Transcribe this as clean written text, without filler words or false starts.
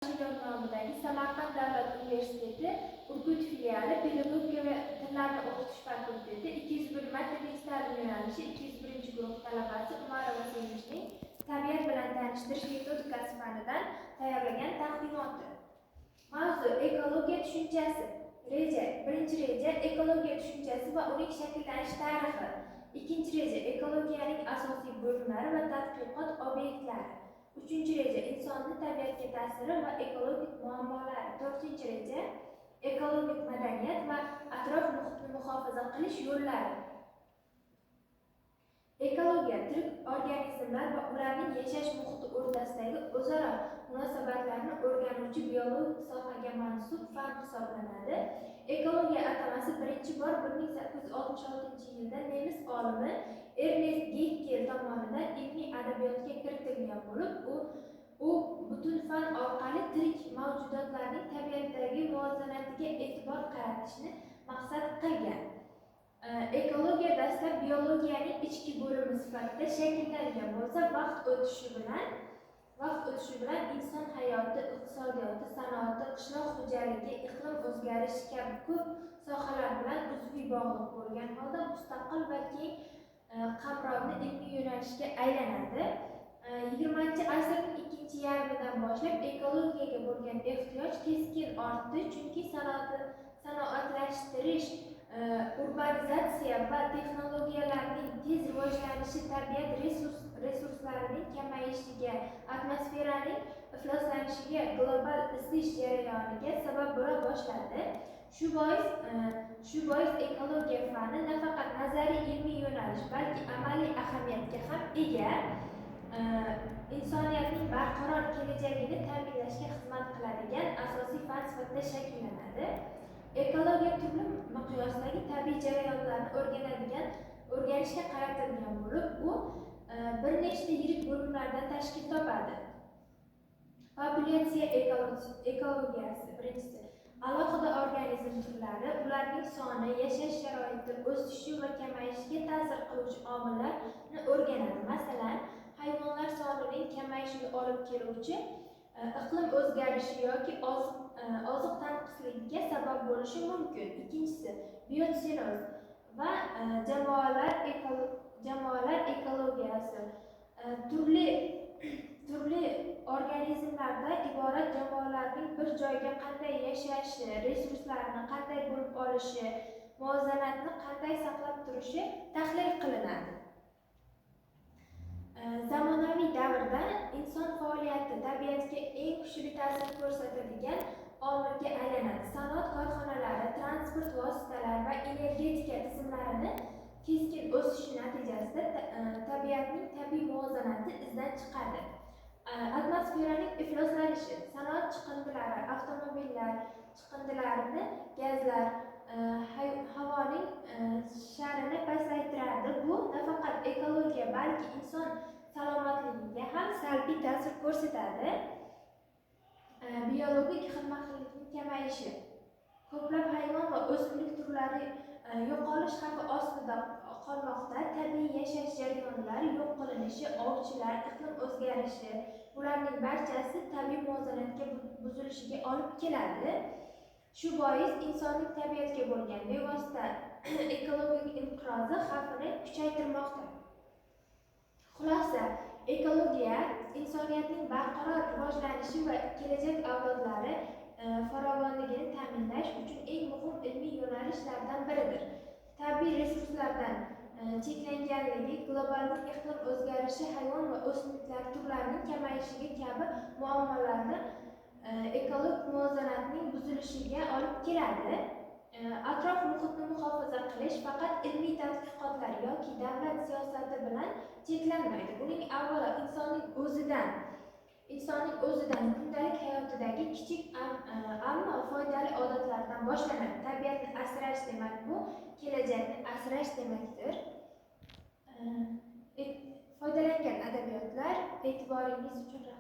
nomidagi Samarqand davlat universiteti Urgut filiali pedagogika va tillarni o'qitish fakulteti 201 matematik ta'lim yo'nalishi 201 guruh talabasi Umarova Sevinchning tabiat bilan tanishtirish metodikasi fanidan tayyorlagan taqdimoti. Mavzu: ekologiya tushunchasi. Reja. Birinchi reja ekologiya tushunchasi va uning shakllanish tarixi. Ikkinchi reja ekologiyaning asosiy bo'limlari va tadqiqot obyektlari. Uchinchi reja insonning tabiatga ta'siri va ekologik muammolari. To'rtinchi reja ekologik madaniyat va atrof muhitni muhofaza qilish yo'llari. Ekologiya tirik organizmlar va ularning yashash muhiti o'rtasidagi o'zaro munosabatlarni o'rganuvchi biologik sohaga mansub fan hisoblanadi. Ekologiya atamasi birinchi bor 1866-yilda nemis olimi Ernest Haeckel tomonidan ilmiy adabiyotga kiritilgan bo'lib, u butun fan orqali tirik mavjudotlarning tabiatdagi muvozanatiga e'tibor qaratishni maqsad qilgan. Ekologiya dastlab biologiyaning ichki bo'limi sifatida shakllangan bo'lsa, vaqt o'tishi bilan inson hayoti, iqtisodiyoti, sanoati, qishloq xo'jaligi, iqlim o'zgarishi kabi ko'p sohalar bilan uzviy bog'liq bo'lgan holda mustaqil va keng qamrovli ilmiy yo'nalishga aylanadi. 20-asrning ikkinchi yarmidan boshlab ekologiyaga bo'lgan ehtiyoj keskin ortdi, chunki sanoatlashtirish, urbanizatsiya va texnologiyalarning tez rivojlanishi tabiat resurslarining kamayishiga, atmosferaning ifloslanishiga, global isish jarayoniga sabab bo'la boshladi. Shu bois ekologiya fani nafaqat nazariy ilmiy yo'nalish, balki amaliy ahamiyatga ham ega, insoniyatning barqaror kelajagini ta'minlashga xizmat qiladigan asosiy fan sifatida shakllanadi. Ekologiya turli miqyosdagi tabiiy jarayonlarni o'rganishga qaratilgan bo'lib, u bir nechta yirik bo'limlardan tashkil topadi. Populyatsiya ekologiyasi. Birinchisi, alohida organizm turlari, ularning soni, yashash sharoiti, o'sishi va kamayishiga ta'sir qiluvchi omillarni o'rganadi. Masalan, hayvonlar sonining kamayishiga olib keluvchi iqlim o'zgarishi yoki oziq tanqisligiga sabab bo'lishi mumkin. Ikkinchisi, biotsinoz va jamoalar ekologiyasi. Turli organizmlardan iborat jamoalarning bir joyga qanday yashashi, resurslarni qanday bo'lib olishi, muvozanatni qanday saqlab turishi tahlil qilinadi. Zamonaviy davrda inson faoliyati tabiatga eng kuchli ta'sir ko'rsatadigan omilga aylanadi. Sanoat korxonalari, transport vositalari va energetika tizimlarini keskin o'sishi natijasida tabiatning tabiiy muvozanati izdan chiqadi. Atmosferaning ifloslanishi, sanoat chiqindilari, avtomobillar chiqindilarini, gazlar havoning sharrini pasaytiradi. Bu nafaqat ekologiya, balki inson salomatligiga ham salbiy ta'sir ko'rsatadi. Biologik xilma-xillikning kamayishi. Ko'plab hayvon va o'simlik turlari yo'qolish xavfi ostida qolmoqda. Tabiiy yashash jarayonlari yo'q qilinishi, ovchilar, iqlim o'zgarishi, bularning barchasi tabiiy muvozanatga buzilishiga olib keladi. Shu bois insonning tabiatga bo'lgan bevosita ekologik inqirozi xavfini kuchaytirmoqda. Xulosa: ekologiya insoniyatning barqaror rivojlanishi va kelajak avlodlari farovonligini ta'minlash uchun eng muhim ilmiy yo'nalishlardan biridir. Tabiiy resurslardan cheklanganligi, global iqlim o'zgarishi, hayvon va o'simliklar turlarining kamayishi kabi muammolarni ekologik muvozanatning buzilishiga olib keladi. Atrof muhitni muhofaza qilish faqat ilmiy tadqiqotlar yoki davlat siyosati bilan cheklanmaydi. Buning avvalo insonning o'zidan kundalik hayotidagi kichik ammo foydali odatlardan boshlanadi. Tabiatni asrash demak bu kelajakni asrash demakdir. Foydalangan adabiyotlar, e'tiboringiz uchun rahmat.